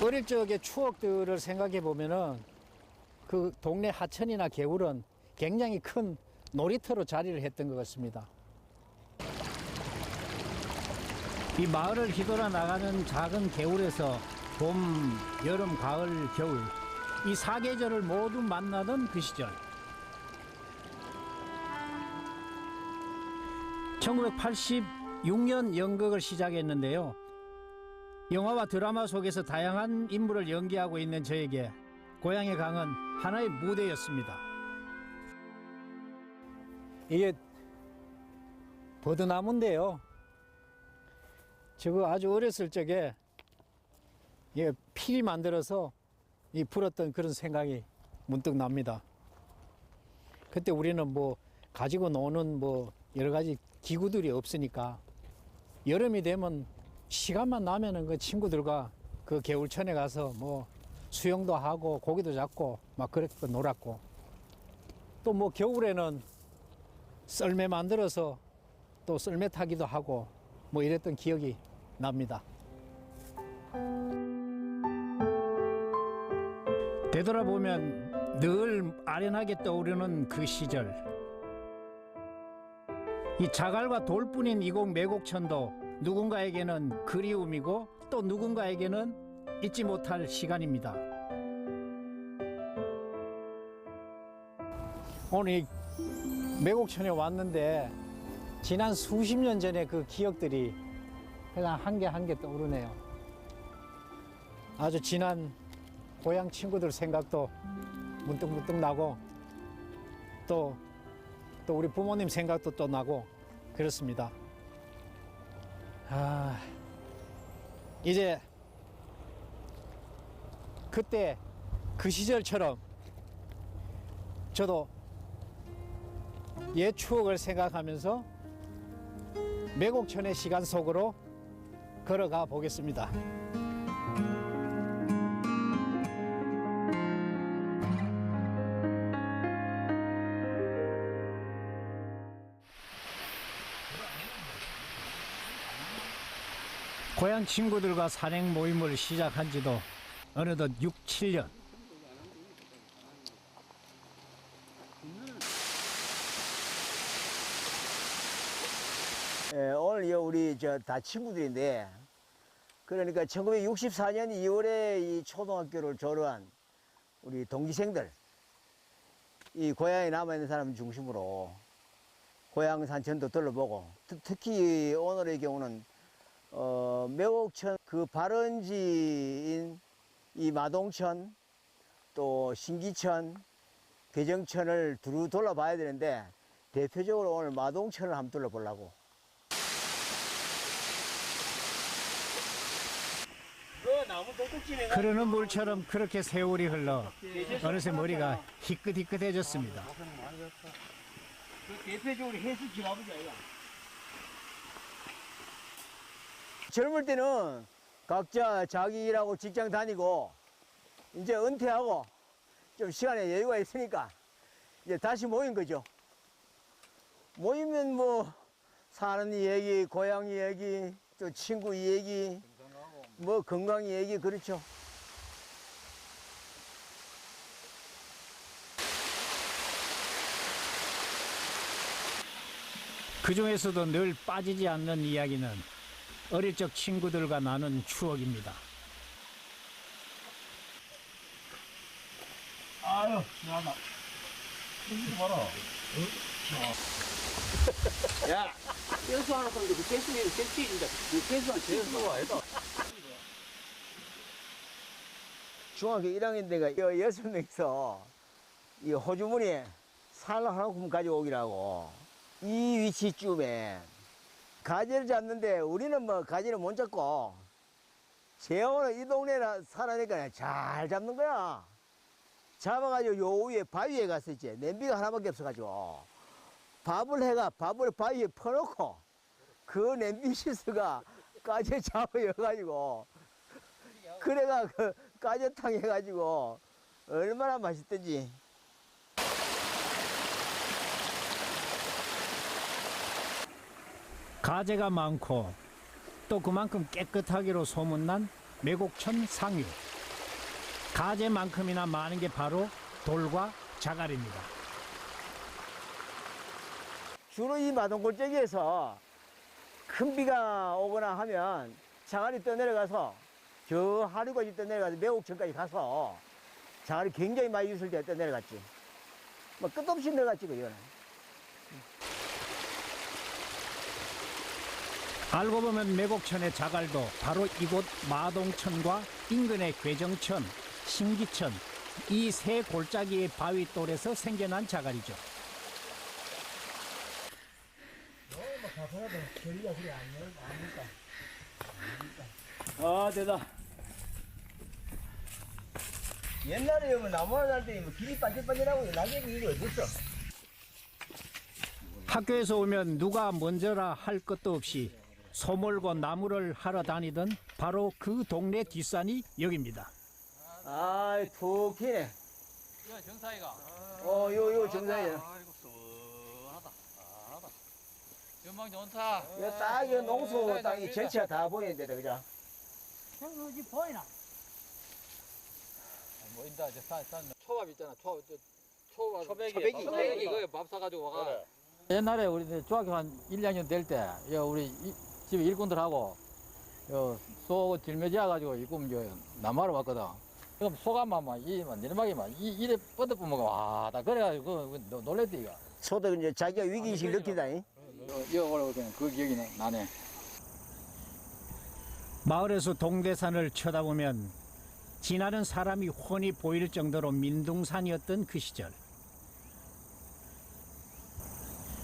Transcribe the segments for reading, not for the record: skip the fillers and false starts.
어릴 적의 추억들을 생각해 보면은 그 동네 하천이나 개울은 굉장히 큰 놀이터로 자리를 했던 것 같습니다. 이 마을을 휘돌아 나가는 작은 개울에서 봄, 여름, 가을, 겨울 이 사계절을 모두 만나던 그 시절. 1986년 연극을 시작했는데요. 영화와 드라마 속에서 다양한 인물을 연기하고 있는 저에게 고향의 강은 하나의 무대였습니다. 이게 버드나무인데요. 저거 아주 어렸을 적에 필이 만들어서 불었던 그런 생각이 문득 납니다. 그때 우리는 뭐 가지고 노는 뭐 여러 가지 기구들이 없으니까 여름이 되면 시간만 나면은 그 친구들과 그 개울천에 가서 뭐 수영도 하고 고기도 잡고 막 그렇게 놀았고, 또 뭐 겨울에는 썰매 만들어서 또 썰매 타기도 하고 뭐 이랬던 기억이 납니다. 되돌아보면 늘 아련하게 떠오르는 그 시절. 이 자갈과 돌뿐인 이곳 매곡천도 누군가에게는 그리움이고 또 누군가에게는 잊지 못할 시간입니다. 오늘 이 매곡천에 왔는데 지난 수십 년 전의 그 기억들이 그냥 한 개 한 개 떠오르네요. 아주 지난 고향 친구들 생각도 문득문득 나고 또 우리 부모님 생각도 또 나고 그렇습니다. 이제 그때 그 시절처럼 저도 옛 추억을 생각하면서 매곡천의 시간 속으로 걸어가 보겠습니다. 고향 친구들과 산행 모임을 시작한 지도 어느덧 6, 7년. 오늘 우리 다 친구들인데, 그러니까 1964년 2월에 이 초등학교를 졸업한 우리 동기생들, 이 고향에 남아있는 사람 중심으로 고향 산천도 둘러보고, 특히 오늘의 경우는 매곡천 그 발원지인 이 마동천, 또 신기천, 괴정천을 두루 둘러봐야 되는데, 대표적으로 오늘 마동천을 한번 둘러보려고. 흐르는 물처럼 그렇게 세월이 흘러 어느새 머리가 희끗희끗해졌습니다. 대표적으로 해수 지나보자, 이거. 젊을 때는 각자 자기 일하고 직장 다니고 이제 은퇴하고 좀 시간에 여유가 있으니까 이제 다시 모인 거죠. 모이면 뭐 사는 얘기, 고향 얘기, 또 친구 얘기, 뭐 건강 얘기, 그렇죠. 그 중에서도 늘 빠지지 않는 이야기는 어릴 적 친구들과 나눈 추억입니다. 아유, 미안하다. 이거 봐라. 야, 댄스 하나 하는데 그 댄스는 댄스인데 그 댄스는 제일 아니다. 중학교 1학년 때가 6명이서 이 호주머니에 살 하나 금 가져오기라고 이 위치쯤에 가지를 잡는데 우리는 뭐 가지를 못 잡고 재호는 이 동네에 살아니까 잘 잡는 거야. 잡아가지고 요 위에 바위에 갔었지. 냄비가 하나밖에 없어가지고 밥을 바위에 퍼놓고 그 냄비 시스가 까지 잡아여가지고 그래가 그 까지탕 해가지고 얼마나 맛있던지. 가재가 많고 또 그만큼 깨끗하기로 소문난 매곡천 상류. 가재만큼이나 많은 게 바로 돌과 자갈입니다. 주로 이 마동골짜기에서 큰 비가 오거나 하면 자갈이 떠내려가서 저 하류까지 떠내려가서 매곡천까지 가서 자갈이 굉장히 많이 유실되어 떠내려갔지. 뭐 끝도 없이 내려갔지, 그거는. 알고 보면 매곡천의 자갈도 바로 이곳 마동천과 인근의 괴정천, 신기천 이 세 골짜기의 바위돌에서 생겨난 자갈이죠. 아, 되다. 옛날에 뭐 나무를 살때 뭐 길이 반질반질하고 낙엽이 이게 어딨어? 학교에서 오면 누가 먼저라 할 것도 없이 소몰고 나무를 하러 다니던 바로 그 동네 뒷산이 여기입니다. 아이, 툭 튀네. 이거 정사이가. 요 정상이야. 아이고 쏘하다. 아하다. 전망 좋다. 이거 딱, 이 농수 땅이 전체가 다 보이는데, 그죠? 저기 보이나? 보인다. 저 산. 초밥 있잖아. 초밥. 초배기. 초배기 이거 밥 사가지고 와가. 옛날에 우리 중학교 한 1, 2학년 될 때, 우리 집에 일꾼들하고 소 짊어지어 가지고 일꾼 남하러 왔거든. 그럼 소감만 막 내리막이 막 이래 뻗어보면 와나 그래가지고 놀랬대 이거. 소도 이제 자기가 위기의식 느낀다니. 이거 오라고 그냥 그 기억이 나네. 마을에서 동대산을 쳐다보면 지나는 사람이 훤히 보일 정도로 민둥산이었던 그 시절.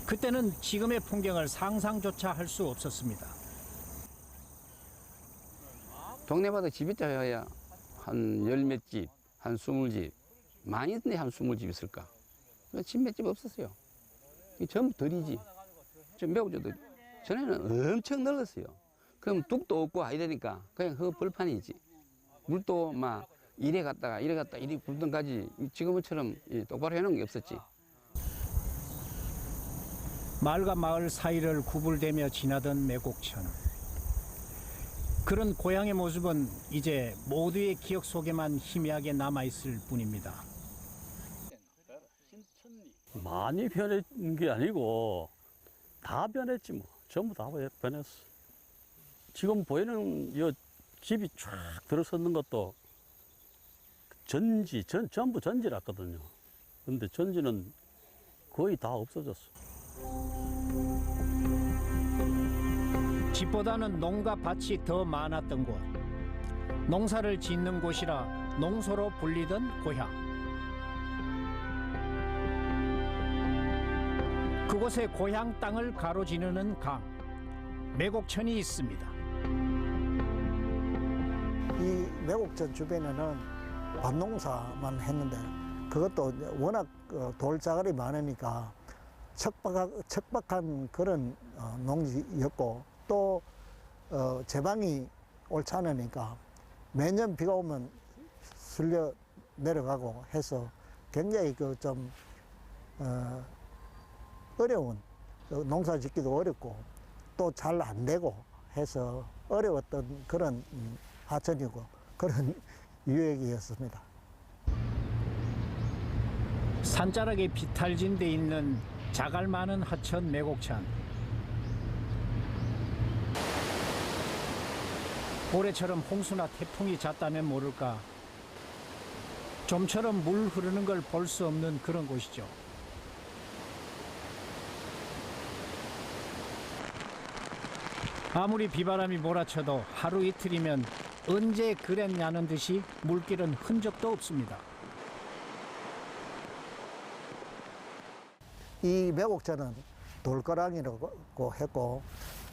그때는 지금의 풍경을 상상조차 할 수 없었습니다. 동네마다 집이 있어야 한 열 몇 집, 한 20집, 많이 있는데 한 20집 있을까? 집 몇 집 없었어요. 전부 들이지. 좀 매우저도 전에는 엄청 넓었어요. 그럼 뚝도 없고 아이 되니까 그냥 그 벌판이지. 물도 막 이래 갔다가 이래 굴던 가지 지금처럼 똑바로 해놓은 게 없었지. 마을과 마을 사이를 구불대며 지나던 매곡천. 그런 고향의 모습은 이제 모두의 기억 속에만 희미하게 남아있을 뿐입니다. 많이 변한 게 아니고 다 변했지 뭐. 전부 다 변했어. 지금 보이는 이 집이 쫙 들어섰는 것도 전부 전지랐거든요. 근데 전지는 거의 다 없어졌어. 집보다는 농가 밭이 더 많았던 곳. 농사를 짓는 곳이라 농소로 불리던 고향. 그곳에 고향 땅을 가로지르는 강, 매곡천이 있습니다. 이 매곡천 주변에는 밭농사만 했는데 그것도 워낙 돌자갈이 많으니까 척박한 그런 농지였고 또 제방이 옳지 않으니까 매년 비가 오면 쓸려 내려가고 해서 굉장히 좀 어려운 농사 짓기도 어렵고 또 잘 안 되고 해서 어려웠던 그런 하천이고 그런 유역이었습니다. 산자락에 비탈진 데 있는 자갈 많은 하천 매곡천. 올해처럼 홍수나 태풍이 잦다면 모를까 좀처럼 물 흐르는 걸 볼 수 없는 그런 곳이죠. 아무리 비바람이 몰아쳐도 하루 이틀이면 언제 그랬냐는 듯이 물길은 흔적도 없습니다. 이 매곡천은 돌거랑이라고 했고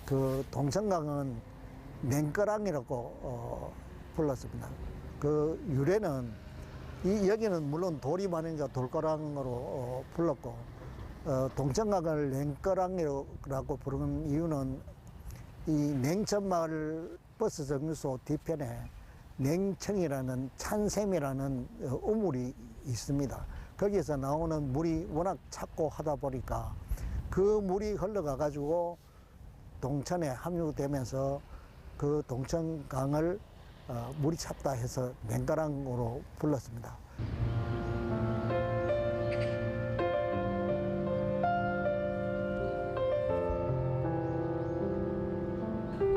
그 동천강은 맹거랑이라고 불렀습니다. 그 유래는 여기는 물론 돌이 많으니까 돌거랑으로 불렀고 동천강을 냉거랑이라고 부르는 이유는 이 냉천마을 버스 정류소 뒤편에 냉청이라는 찬샘이라는 우물이 있습니다. 거기에서 나오는 물이 워낙 찼고 하다 보니까 그 물이 흘러가 가지고 동천에 함유되면서 그 동천강을 물이 찼다 해서 냉가랑으로 불렀습니다.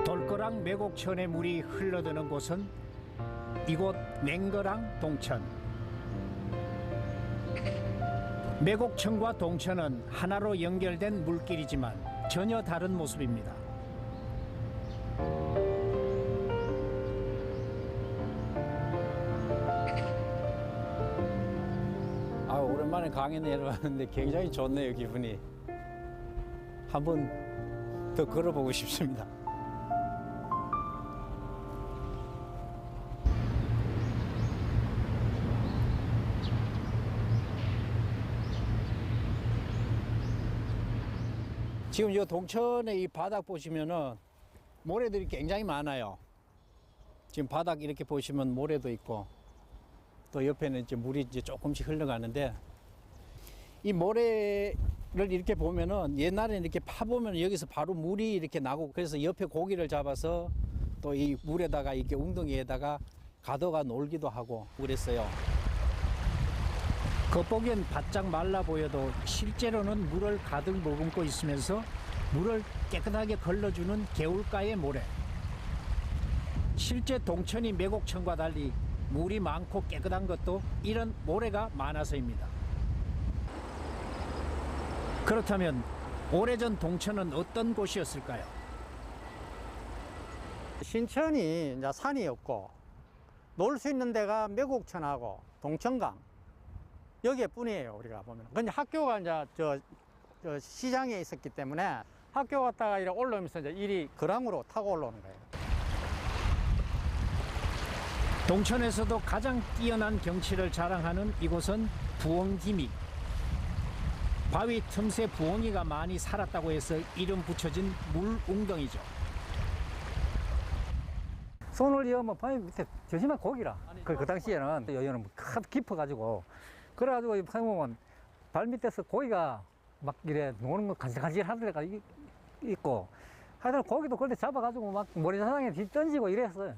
돌거랑 매곡천의 물이 흘러드는 곳은 이곳 냉거랑 동천. 매곡천과 동천은 하나로 연결된 물길이지만 전혀 다른 모습입니다. 오랜만에 강에 내려왔는데 굉장히 좋네요, 기분이. 한번 더 걸어보고 싶습니다. 지금 이 동천의 이 바닥 보시면은 모래들이 굉장히 많아요. 지금 바닥 이렇게 보시면 모래도 있고 또 옆에는 이제 물이 이제 조금씩 흘러가는데 이 모래를 이렇게 보면은 옛날에는 이렇게 파보면 여기서 바로 물이 이렇게 나고 그래서 옆에 고기를 잡아서 또 이 물에다가 이렇게 웅덩이에다가 가둬가 놀기도 하고 그랬어요. 겉보기엔 바짝 말라 보여도 실제로는 물을 가득 머금고 있으면서 물을 깨끗하게 걸러주는 개울가의 모래. 실제 동천이 매곡천과 달리 물이 많고 깨끗한 것도 이런 모래가 많아서입니다. 그렇다면 오래전 동천은 어떤 곳이었을까요? 신천이 이제 산이 없고 놀 수 있는 데가 매곡천하고 동천강 여기에 뿐이에요. 우리가 보면. 근데 학교가 이제 저 시장에 있었기 때문에 학교 갔다가 이렇게 올라오면서 이제 이리 거랑으로 타고 올라오는 거예요. 동천에서도 가장 뛰어난 경치를 자랑하는 이곳은 부엉기미. 바위 틈새 부엉이가 많이 살았다고 해서 이름 붙여진 물웅덩이죠. 손을 이으면 바위 밑에 조심한 고기라. 그 당시에는 여기는 깊어가지고 그래가지고 보면 발 밑에서 고기가 막 이래 노는 거 간질간질 하는 데가 있고 하여튼 고기도 그때 잡아가지고 막 모래사장에 뒤 던지고 이랬어요.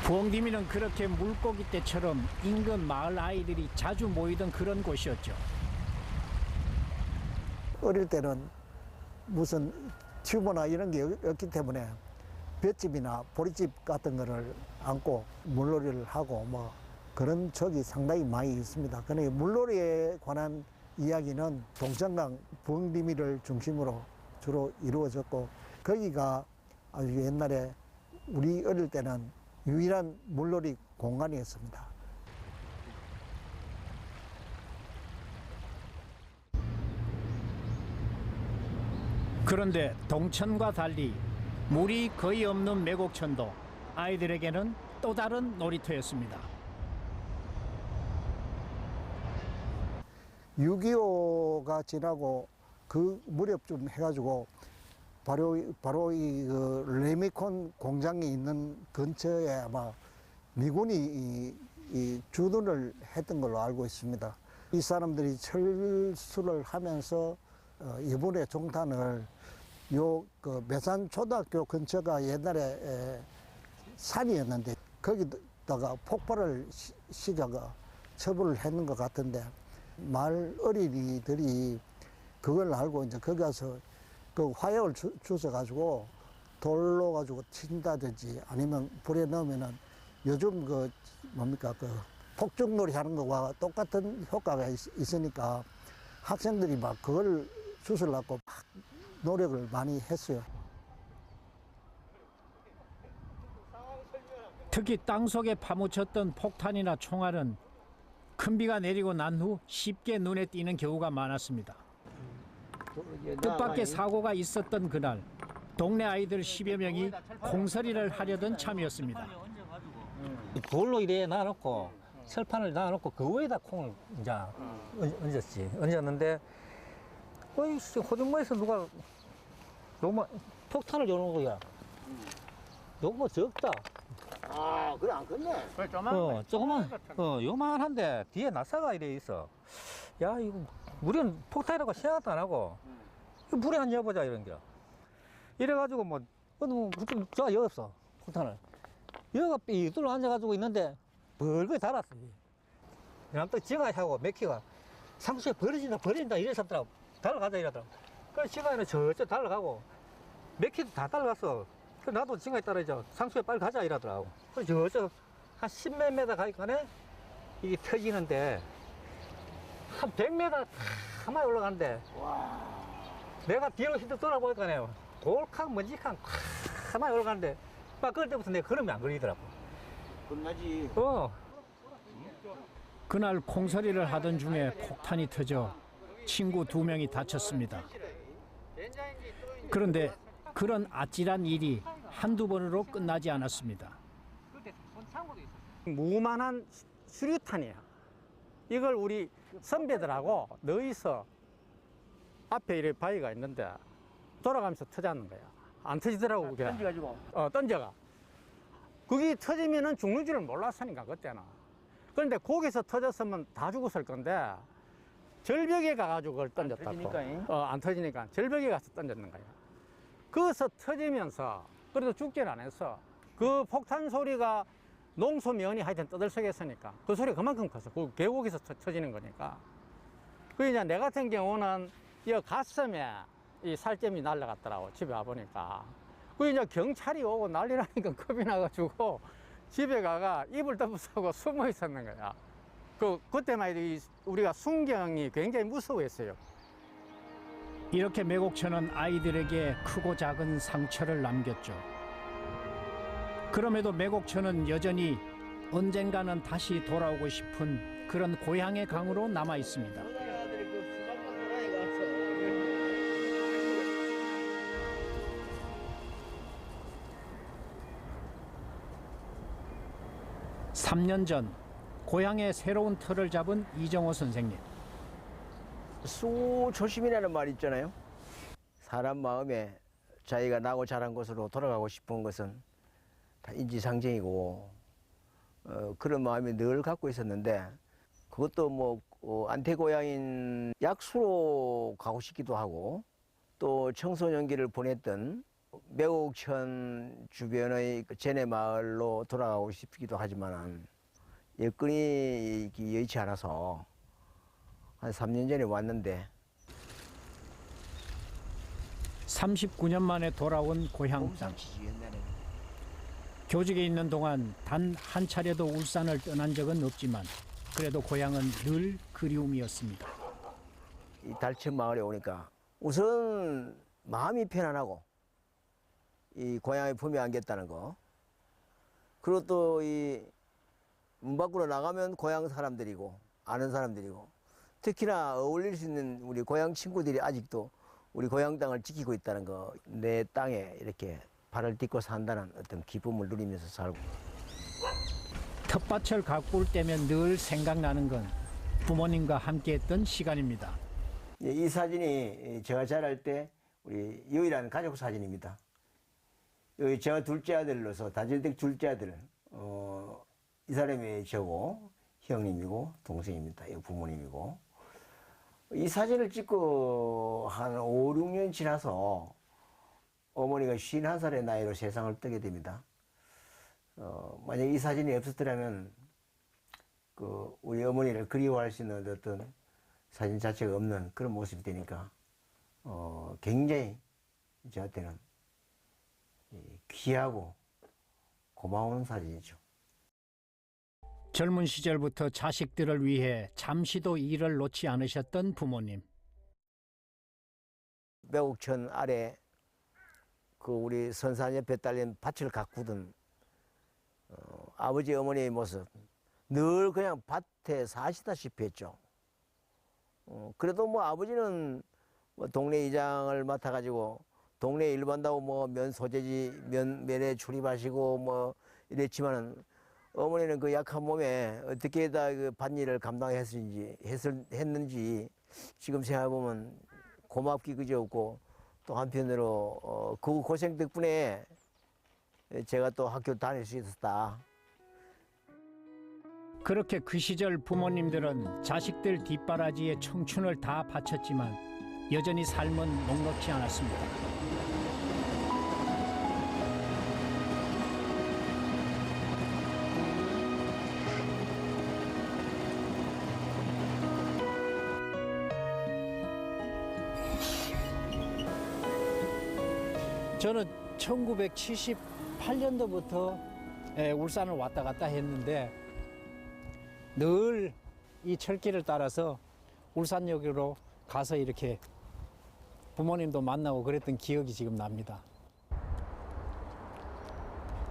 부엉디미는 그렇게 물고기 떼처럼 인근 마을 아이들이 자주 모이던 그런 곳이었죠. 어릴 때는 무슨 튜브나 이런 게 없기 때문에 볏집이나 보리집 같은 거를 안고 물놀이를 하고 뭐 그런 적이 상당히 많이 있습니다. 그러니 물놀이에 관한 이야기는 동천강 부엉디미를 중심으로 주로 이루어졌고 거기가 아주 옛날에 우리 어릴 때는 유일한 물놀이 공간이었습니다. 그런데 동천과 달리 물이 거의 없는 매곡천도 아이들에게는 또 다른 놀이터였습니다. 6.25가 지나고 그 무렵쯤 해가지고 바로 이 레미콘 공장이 있는 근처에 아마 미군이 이 주둔을 했던 걸로 알고 있습니다. 이 사람들이 철수를 하면서 이번에 종탄을 그 매산 초등학교 근처가 옛날에 산이었는데 거기다가 폭발을 시켜가 처분을 했는 것 같은데 마을 어린이들이 그걸 알고 이제 거기 가서 그 화약을 주워가지고 돌로 가지고 친다든지 아니면 불에 넣으면은 요즘 그 뭡니까 그 폭죽놀이 하는 거와 똑같은 효과가 있으니까 학생들이 막 그걸 주스려고 막 노력을 많이 했어요. 특히 땅속에 파묻혔던 폭탄이나 총알은 큰 비가 내리고 난 후 쉽게 눈에 띄는 경우가 많았습니다. 뜻밖의 사고가 있었던 그날 동네 아이들 10여 명이 콩서리를 하려던 참이었습니다. 돌로 이래 놔놓고 철판을 놔놓고 그 위에다 콩을 이제 얹었지. 얹었는데 어이씨 호등모에서 누가 너무 폭탄을 여는 거야. 너무 적다. 아, 그래 안 컸네. 조그만 요만한데 뒤에 나사가 이래 있어. 야 이거 우리는 폭탄이라고 생각도 안 하고 이거 물에 한 여보자 이런 게. 이래가지고 뭐 그렇게 좋아 여 없어 폭탄을. 여가 삐뚤로 앉아가지고 있는데 벌거이 달았어. 남또 지가 하고 맥히가 상수에 버려진다 이래 잡더라고. 달아가자 이러더라고. 그래서 지가는 저쪽 달아가고 맥히도 다 달아갔어. 그 나도 지가에 따라서 상수에 빨리 가자 이러더라고. 그래서 저쪽 한 10몇 메다 가니까네 이게 터지는데 한 100m 가만히 올라가는데 내가 뒤로 휘득 돌아보니까요 돌캉 먼지캉 가만히 올라가는데 막 그럴 때부터 내가 걸음이 안 걸리더라고. 겁나지. 그날 콩서리를 하던 중에 폭탄이 터져 친구 2명이 다쳤습니다. 그런데 그런 아찔한 일이 한두 번으로 끝나지 않았습니다. 무만한 수류탄이야. 이걸 우리 선배들하고 너희서 앞에 이렇게 바위가 있는데 돌아가면서 터지는 거야. 안 터지더라고 그게. 던져가지고. 던져가. 그게 터지면은 죽는 줄을 몰랐으니까 그때는. 그런데 거기서 터졌으면 다 죽었을 건데 절벽에 가가지고 그걸 던졌다고. 안 터지니까 절벽에 가서 던졌는 거야. 거기서 터지면서 그래도 죽지는 안 했어. 그 폭탄 소리가 농소면이 하여튼 떠들썩했으니까 그 소리가 그만큼 컸어. 그 계곡에서 터지는 거니까. 그 이제 내 같은 경우는 이 가슴에 이 살점이 날라갔더라고 집에 와보니까. 그 이제 경찰이 오고 난리 나니까 겁이 나가지고 집에 가가 이불 덮어쓰고 숨어 있었는 거야. 그때만 해도 우리가 순경이 굉장히 무서워했어요. 이렇게 매곡천은 아이들에게 크고 작은 상처를 남겼죠. 그럼에도 매곡천은 여전히 언젠가는 다시 돌아오고 싶은 그런 고향의 강으로 남아 있습니다. 3년 전 고향의 새로운 터를 잡은 이정호 선생님. 수초심이라는 말이 있잖아요. 사람 마음에 자기가 나고 자란 곳으로 돌아가고 싶은 것은 다 인지상정이고 그런 마음이 늘 갖고 있었는데 그것도 뭐 안태 고향인 약수로 가고 싶기도 하고 또 청소년기를 보냈던 매곡천 주변의 제내 마을로 돌아가고 싶기도 하지만 여건이 여의치 않아서 한 3년 전에 왔는데 39년 만에 돌아온 고향 땅. 교직에 있는 동안 단 한 차례도 울산을 떠난 적은 없지만 그래도 고향은 늘 그리움이었습니다. 이 달천 마을에 오니까 우선 마음이 편안하고 이 고향에 품에 안겼다는 거. 그리고 또 이 문 밖으로 나가면 고향 사람들이고 아는 사람들이고 특히나 어울릴 수 있는 우리 고향 친구들이 아직도 우리 고향 땅을 지키고 있다는 거. 내 땅에 이렇게 발을 딛고 산다는 어떤 기쁨을 누리면서 살고. 텃밭을 가꿀 때면 늘 생각나는 건 부모님과 함께했던 시간입니다. 이 사진이 제가 자랄 때 우리 유일한 가족 사진입니다. 여기 제가 둘째 아들로서 다질댁 둘째 아들, 이 사람이 저고 형님이고 동생입니다. 이 부모님이고. 이 사진을 찍고 한 5, 6년 지나서 어머니가 51살의 나이로 세상을 떠게 됩니다. 만약 이 사진이 없었더라면 우리 어머니를 그리워할 수 있는 어떤 사진 자체가 없는 그런 모습이 되니까 굉장히 저한테는 귀하고 고마운 사진이죠. 젊은 시절부터 자식들을 위해 잠시도 일을 놓지 않으셨던 부모님. 매곡천 아래 우리 선산 옆에 딸린 밭을 가꾸던 아버지 어머니의 모습 늘 그냥 밭에 사시다시피 했죠. 그래도 뭐 아버지는 뭐 동네 이장을 맡아가지고 동네 일 반다고 뭐 면 소재지 면에 출입하시고 뭐 이랬지만은 어머니는 그 약한 몸에 어떻게 다 그 밭일을 했는지 지금 생각해보면 고맙기 그지 없고 또 한편으로 그 고생 덕분에 제가 또 학교 다닐 수 있었다. 그렇게 그 시절 부모님들은 자식들 뒷바라지에 청춘을 다 바쳤지만 여전히 삶은 녹록지 않았습니다. 저는 1978년도부터 울산을 왔다 갔다 했는데 늘 이 철길을 따라서 울산역으로 가서 이렇게 부모님도 만나고 그랬던 기억이 지금 납니다.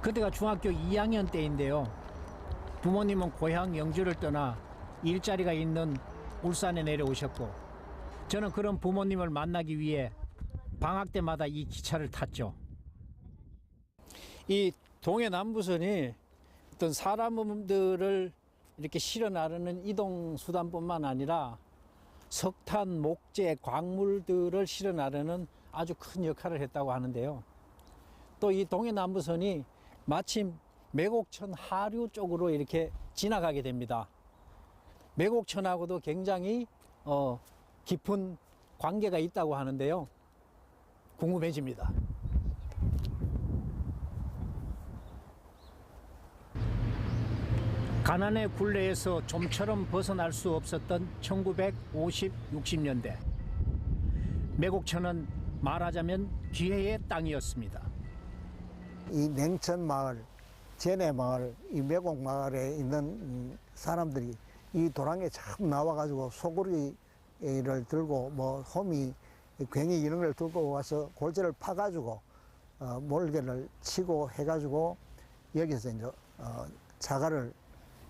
그때가 중학교 2학년 때인데요. 부모님은 고향 영주를 떠나 일자리가 있는 울산에 내려오셨고 저는 그런 부모님을 만나기 위해 방학 때마다 이 기차를 탔죠. 이 동해남부선이 어떤 사람들을 이렇게 실어 나르는 이동 수단뿐만 아니라 석탄, 목재, 광물들을 실어 나르는 아주 큰 역할을 했다고 하는데요. 또 이 동해남부선이 마침 매곡천 하류 쪽으로 이렇게 지나가게 됩니다. 매곡천하고도 굉장히 깊은 관계가 있다고 하는데요. 궁금해집니다. 가난의 굴레에서 좀처럼 벗어날 수 없었던 1950, 60년대. 매곡천은 말하자면 기회의 땅이었습니다. 이 냉천 마을, 제내 마을, 이 매곡 마을에 있는 사람들이 이 도랑에 참 나와가지고 소고리를 들고 뭐 호미, 괭이 이런 걸 들고 와서 골재를 파가지고 몰개를 치고 해가지고 여기서 이제 자갈을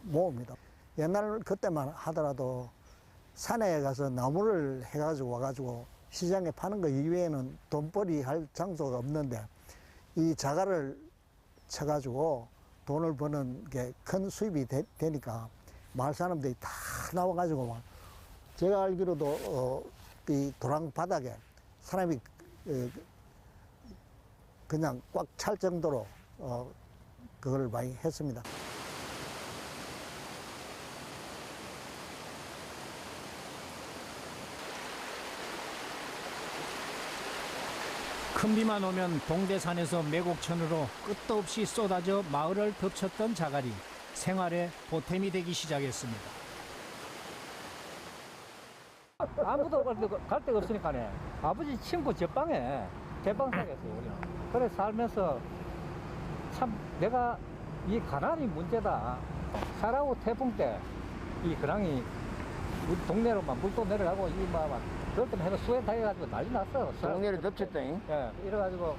모읍니다. 옛날 그때만 하더라도 산에 가서 나무를 해가지고 와가지고 시장에 파는 거 이외에는 돈벌이 할 장소가 없는데 이 자갈을 쳐가지고 돈을 버는 게 큰 수입이 되니까 마을 사람들이 다 나와가지고 막 제가 알기로도 이 도랑 바닥에 사람이 그냥 꽉 찰 정도로 그걸 많이 했습니다. 큰 비만 오면 동대산에서 매곡천으로 끝도 없이 쏟아져 마을을 덮쳤던 자갈이 생활의 보탬이 되기 시작했습니다. 아무도 갈 데가 없으니까네. 아버지 친구 제빵에 대빵 살겠어요, 우리는. 그래 살면서 참 내가 이 가난이 문제다. 사라고 태풍 때 이 그랑이 우리 동네로 막 물도 내려가고 막 그럴 때만 해도 수해 당해가지고 난리 났어. 동네를 덮쳤더니. 예, 이래가지고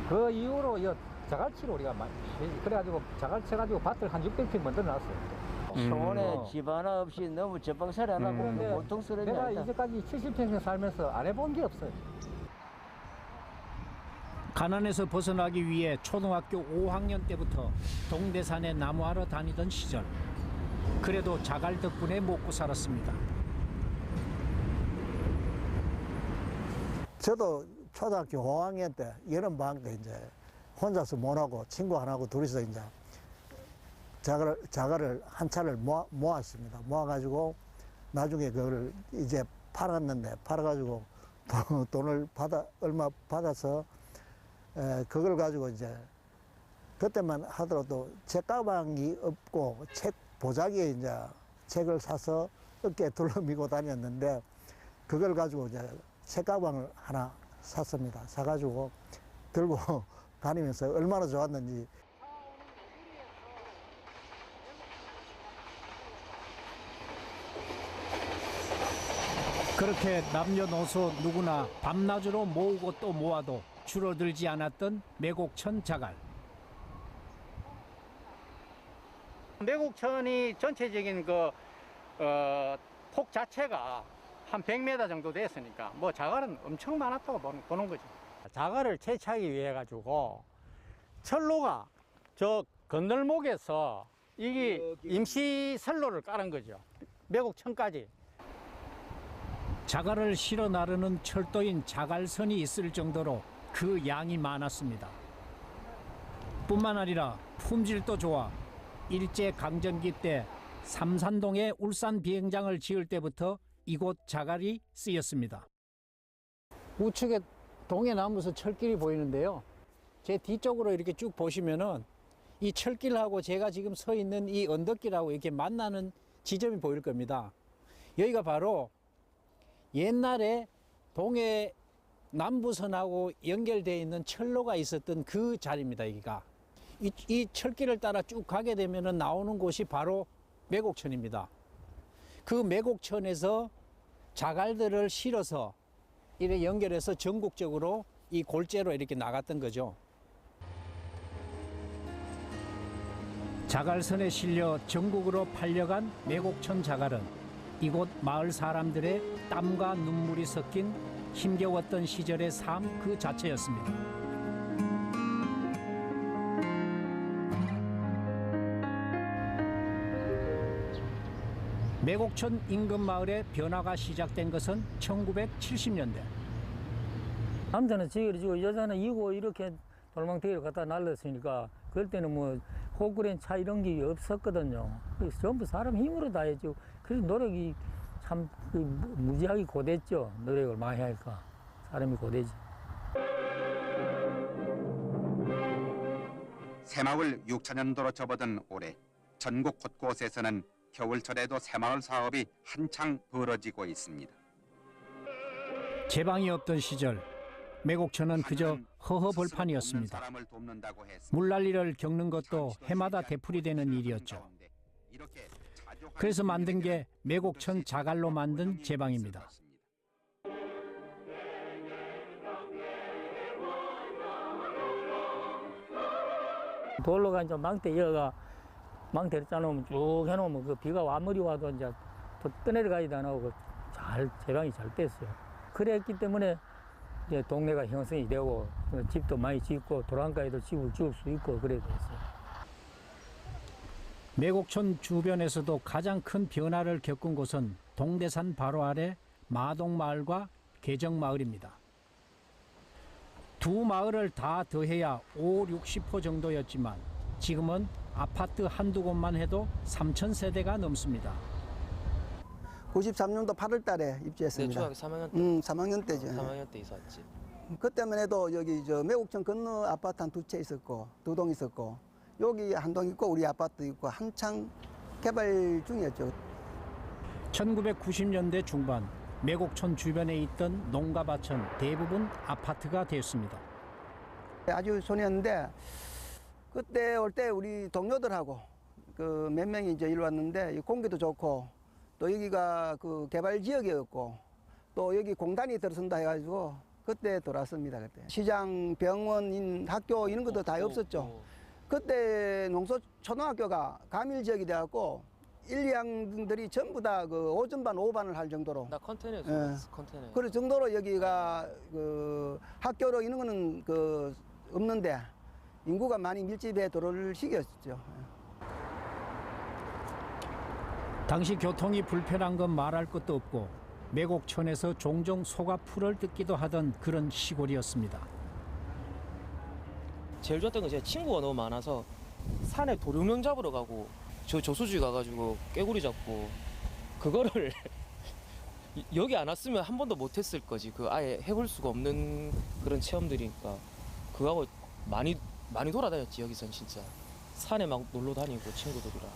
그 이후로 이 자갈치로 우리가 그래가지고 자갈 쳐가지고 밭을 한 600평 만들어놨어요. 서원에 집 하나 없이 너무 저방살이 안 하고 근데 고통스러운 내가 일이다. 이제까지 70평생 살면서 안 해본 게 없어요. 가난에서 벗어나기 위해 초등학교 5학년 때부터 동대산에 나무하러 다니던 시절. 그래도 자갈 덕분에 먹고 살았습니다. 저도 초등학교 5학년 때 여름방학 때 이제 혼자서 못하고 친구 하나하고 둘이서 이제 자갈을 한 차를 모았습니다. 모아가지고 나중에 그걸 이제 팔았는데 팔아가지고 돈을 얼마 받아서 그걸 가지고 이제 그때만 하더라도 책가방이 없고 책 보자기에 이제 책을 사서 어깨에 둘러미고 다녔는데 그걸 가지고 이제 책가방을 하나 샀습니다. 사가지고 들고 다니면서 얼마나 좋았는지. 그렇게 남녀노소 누구나 밤낮으로 모으고 또 모아도 줄어들지 않았던 매곡천 자갈. 매곡천이 전체적인 폭 자체가 한 100m 정도 됐으니까 뭐 자갈은 엄청 많았다고 보는 거죠. 자갈을 채취하기 위해 가지고 철로가 저 건널목에서 이게 임시 선로를 깔은 거죠. 매곡천까지. 자갈을 실어 나르는 철도인 자갈선이 있을 정도로 그 양이 많았습니다. 뿐만 아니라 품질도 좋아 일제강점기 때 삼산동에 울산 비행장을 지을 때부터 이곳 자갈이 쓰였습니다. 우측에 동해남부서 철길이 보이는데요. 제 뒤쪽으로 이렇게 쭉 보시면은 이 철길하고 제가 지금 서 있는 이 언덕길하고 이렇게 만나는 지점이 보일 겁니다. 여기가 바로 옛날에 동해 남부선하고 연결되어 있는 철로가 있었던 그 자리입니다. 여기가 이 철길을 따라 쭉 가게 되면 나오는 곳이 바로 매곡천입니다. 그 매곡천에서 자갈들을 실어서 이렇게 연결해서 전국적으로 이 골재로 이렇게 나갔던 거죠. 자갈선에 실려 전국으로 팔려간 매곡천 자갈은 이곳 마을 사람들의 땀과 눈물이 섞인 힘겨웠던 시절의 삶 그 자체였습니다. 매곡천 인근 마을의 변화가 시작된 것은 1970년대. 남자는 지게를 지고 여자는 이고 이렇게 돌망대기를 갖다 날렸으니까 그럴 때는 뭐 호구렌 차 이런 게 없었거든요. 그래서 전부 사람 힘으로 다 했죠. 그래서 노력이 참 무지하게 고됐죠. 노력을 많이 하니까 사람이 고되지. 새마을 6천년도로 접어든 올해 전국 곳곳에서는 겨울철에도 새마을 사업이 한창 벌어지고 있습니다. 제방이 없던 시절 매곡천은 그저 허허벌판이었습니다. 물난리를 겪는 것도 해마다 되풀이되는 일이었죠. 그래서 만든 게 매곡천 자갈로 만든 제방입니다. 돌로가 이제 망대 이어가 망대를 짜놓으면 쭉 해놓으면 그 비가 아무리 와도 이제 또 떠내려가지도 안 하고 잘 제방이 잘 됐어요. 그랬기 때문에 이제 동네가 형성이 되고 집도 많이 짓고 도랑가에도 집을 지을 수 있고 그래 됐어요. 매곡천 주변에서도 가장 큰 변화를 겪은 곳은 동대산 바로 아래 마동마을과 계정마을입니다. 두 마을을 다 더해야 5, 60호 정도였지만 지금은 아파트 한두 곳만 해도 3,000세대가 넘습니다. 93년도 8월 달에 입주했습니다. 네, 중학교 3학년 때. 3학년 때죠. 3학년 때 이사 왔지. 그때만 해도 여기 저 매곡천 건너 아파트 한 두 채 있었고, 두 동 있었고, 여기 한 동 있고, 우리 아파트 있고, 한창 개발 중이었죠. 1990년대 중반 매곡천 주변에 있던 농가밭은 대부분 아파트가 되었습니다. 아주 손이었는데, 그때 올 때 우리 동료들하고 그 몇 명이 이제 일 왔는데, 공기도 좋고, 또 여기가 그 개발 지역이었고, 또 여기 공단이 들어선다 해가지고, 그때 돌았습니다. 그때 시장, 병원, 학교 이런 것도 다 없었죠. 그때 농소 초등학교가 가밀 지역이 돼갖고 1, 2학년들이 전부 다 그 오전반, 오후반을 할 정도로. 나 컨테이너에서 예. 왔어, 컨테이너. 그 정도로 여기가 그 학교로 이런 거는 그 없는데 인구가 많이 밀집해 들어올 시기였죠. 당시 교통이 불편한 건 말할 것도 없고 매곡천에서 종종 소가 풀을 뜯기도 하던 그런 시골이었습니다. 제일 좋았던 건 제 친구가 너무 많아서 산에 도룡령 잡으러 가고 저 저수지 가가지고 깨구리 잡고 그거를 여기 안 왔으면 한 번도 못 했을 거지. 그 아예 해볼 수가 없는 그런 체험들이니까 그거하고 많이 돌아다녔지. 여기선 진짜 산에 막 놀러 다니고 친구들이랑.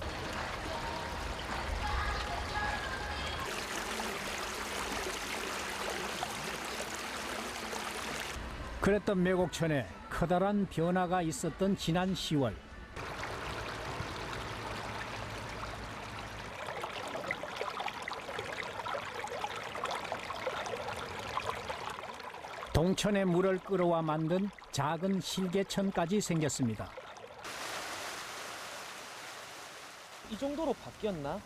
그랬던 매곡천에 커다란 변화가 있었던 지난 10월. 동천의 물을 끌어와 만든 작은 실개천까지 생겼습니다. 이 정도로 바뀌었나?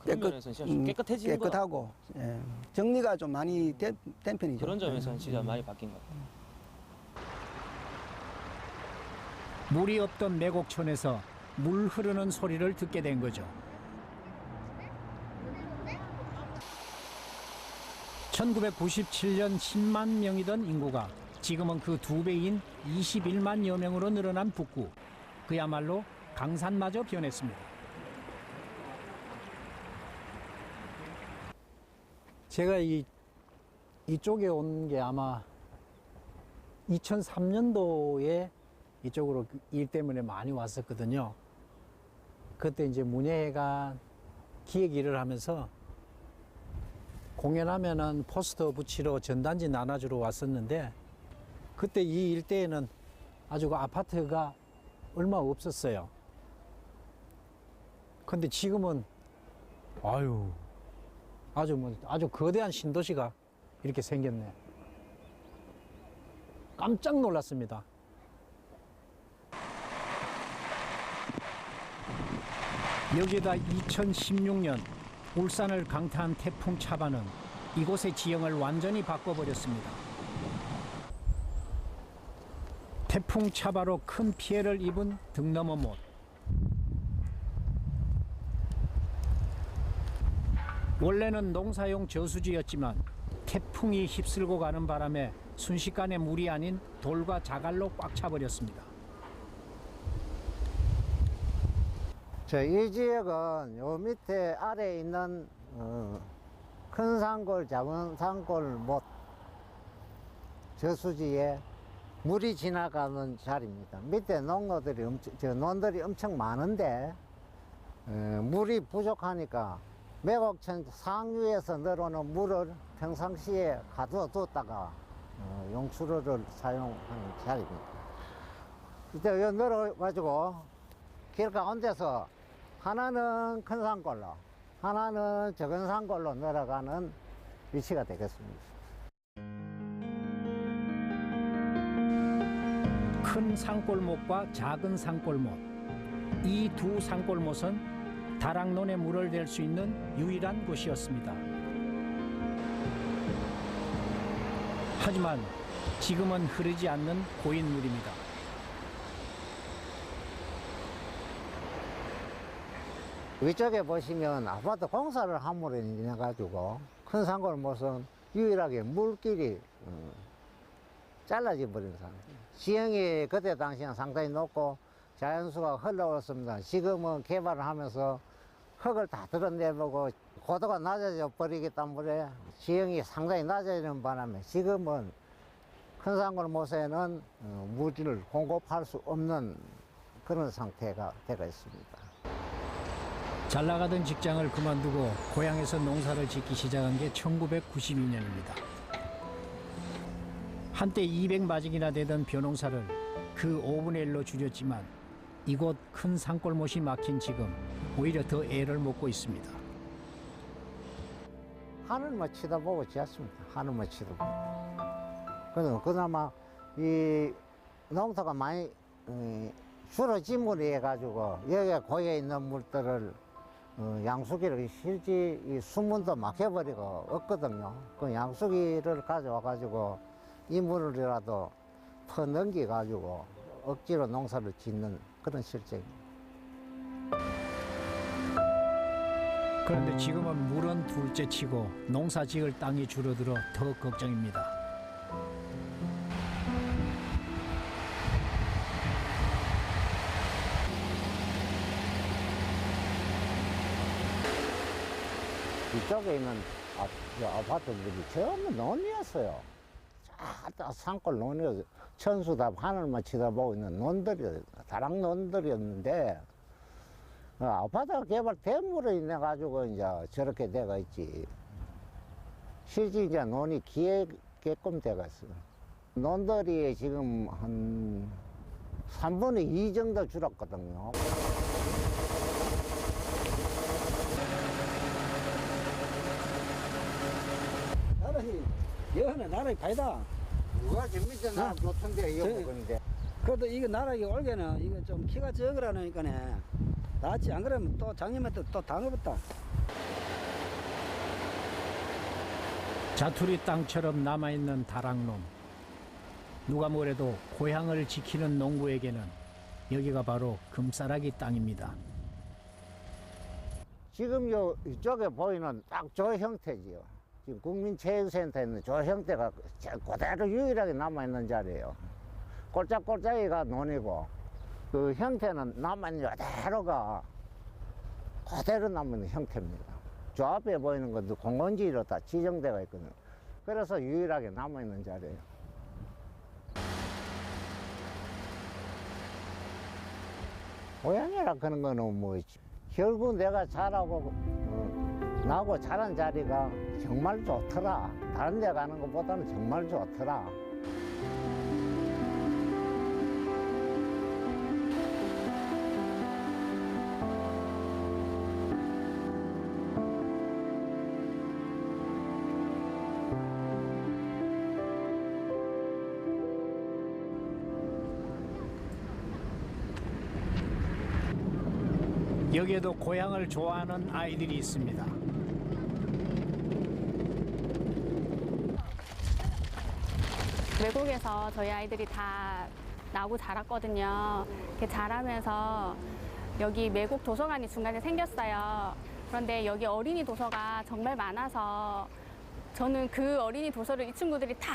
그런 면에서는 진짜 좀 깨끗해지는 거 깨끗하고 예. 정리가 좀 많이 된 편이죠. 그런 점에서는 진짜 많이 바뀐 것 같아요. 물이 없던 매곡천에서 물 흐르는 소리를 듣게 된 거죠. 1997년 10만 명이던 인구가 지금은 그 2배인 21만여 명으로 늘어난 북구. 그야말로 강산마저 변했습니다. 제가 이쪽에 온 게 아마 2003년도에 이쪽으로 일 때문에 많이 왔었거든요. 그때 이제 문예회가 기획 일을 하면서 공연하면은 포스터 붙이러 전단지 나눠주러 왔었는데 그때 이 일대에는 아주 그 아파트가 얼마 없었어요. 근데 지금은 아주 거대한 신도시가 이렇게 생겼네. 깜짝 놀랐습니다. 여기다 2016년 울산을 강타한 태풍 차바는 이곳의 지형을 완전히 바꿔버렸습니다. 태풍 차바로 큰 피해를 입은 등너머 못. 원래는 농사용 저수지였지만 태풍이 휩쓸고 가는 바람에 순식간에 물이 아닌 돌과 자갈로 꽉 차버렸습니다. 이 지역은 요 밑에 아래에 있는 큰 산골, 작은 산골 못 저수지에 물이 지나가는 자리입니다. 밑에 논들이 엄청 많은데 물이 부족하니까 매곡천 상류에서 내려오는 물을 평상시에 가둬뒀다가 용수로를 사용하는 자리입니다. 이때 여기 내려가지고 길 가운데서 하나는 큰 산골로, 하나는 작은 산골로 내려가는 위치가 되겠습니다. 큰 산골못과 작은 산골못, 이 두 산골못은 다락논에 물을 댈 수 있는 유일한 곳이었습니다. 하지만 지금은 흐르지 않는 고인물입니다. 위쪽에 보시면 아파트 공사를 함으로 인해 가지고 큰 산골못은 유일하게 물길이 잘라져 버린 상태. 지형이 그때 당시에는 상당히 높고 자연수가 흘러왔습니다. 지금은 개발을 하면서 흙을 다 드러내보고 고도가 낮아져 버리기 때문에 지형이 상당히 낮아지는 바람에 지금은 큰 산골못에는 물을 공급할 수 없는 그런 상태가 되어 있습니다. 잘 나가던 직장을 그만두고 고향에서 농사를 짓기 시작한 게 1992년입니다. 한때 200마직이나 되던 벼농사를 그 5분의 1로 줄였지만 이곳 큰 산골못이 막힌 지금 오히려 더 애를 먹고 있습니다. 하늘만 쳐다보고 지었습니다. 하늘만 쳐다보고. 그래서 그나마 이 농토가 많이 줄어짐으로 해가지고 여기에 고여 있는 물들을 양수기를 실지 이 수문도 막혀버리고 없거든요. 그 양수기를 가져와가지고 이 물이라도 퍼 넘겨가지고 억지로 농사를 짓는 그런 실정입니다. 그런데 지금은 물은 둘째치고 농사 지을 땅이 줄어들어 더 걱정입니다. 이쪽에 있는 아파트들이 전부 논이었어요. 다 산골 논이었어요. 천수 다 하늘만 쳐다보고 있는 논들이, 다락논들이었는데, 아파트가 개발됨으로 인해가지고 이제 저렇게 돼가 있지. 실제 이제 논이 기게끔 돼가 있어요. 논들이 지금 한 3분의 2 정도 줄었거든요. 여기는 나라에 가이다. 누가 지금 밑에 나 좋던데, 이거 먹었는데. 그래도 이거 나라에 올게는 이거 좀 키가 적으라니까네. 낫지. 안 그러면 또 작년에 또 당해봤다. 자투리 땅처럼 남아있는 다락논. 누가 뭐래도 고향을 지키는 농부에게는 여기가 바로 금싸라기 땅입니다. 지금 이쪽에 보이는 딱 저 형태지요. 지금 국민체육센터에 있는 저 형태가 그대로 유일하게 남아있는 자리예요. 꼴짝꼴짝이가 논이고 그 형태는 남아있는 그대로가 그대로 남아있는 형태입니다. 저 앞에 보이는 것도 공원지로 다 지정되어 있거든요. 그래서 유일하게 남아있는 자리예요. 고향이라 그런 거는 뭐 결국 내가 자라고 나고 자란 자리가 정말 좋더라. 다른 데 가는 것보다는 정말 좋더라. 여기에도 고향을 좋아하는 아이들이 있습니다. 외국에서 저희 아이들이 다 나오고 자랐거든요. 이렇게 자라면서 여기 매국 도서관이 중간에 생겼어요. 그런데 여기 어린이 도서가 정말 많아서 저는 그 어린이 도서를 이 친구들이 다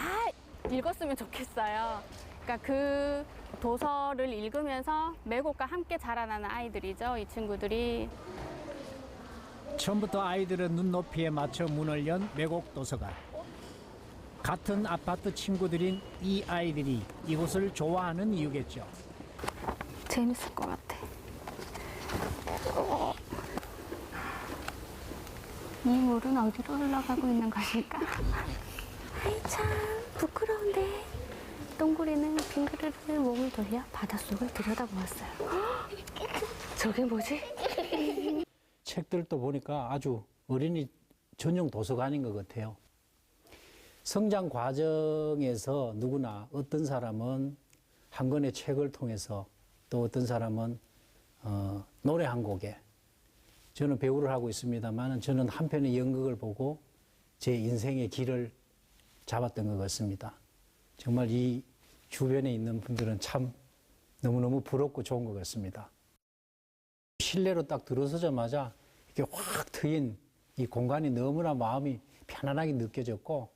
읽었으면 좋겠어요. 그러니까 그 도서를 읽으면서 매국과 함께 자라나는 아이들이죠, 이 친구들이. 처음부터 아이들의 눈높이에 맞춰 문을 연 매국 도서관. 같은 아파트 친구들인 이 아이들이 이곳을 좋아하는 이유겠죠. 재밌을 것 같아. 이 물은 어디로 흘러가고 있는 것일까? 아이 참 부끄러운데. 똥구리는 빙그르르 몸을 돌려 바닷속을 들여다보았어요. 저게 뭐지? 책들도 보니까 아주 어린이 전용 도서관인 것 같아요. 성장 과정에서 누구나 어떤 사람은 한 권의 책을 통해서 또 어떤 사람은 노래 한 곡에, 저는 배우를 하고 있습니다만 저는 한 편의 연극을 보고 제 인생의 길을 잡았던 것 같습니다. 정말 이 주변에 있는 분들은 참 너무너무 부럽고 좋은 것 같습니다. 실내로 딱 들어서자마자 이렇게 확 트인 이 공간이 너무나 마음이 편안하게 느껴졌고,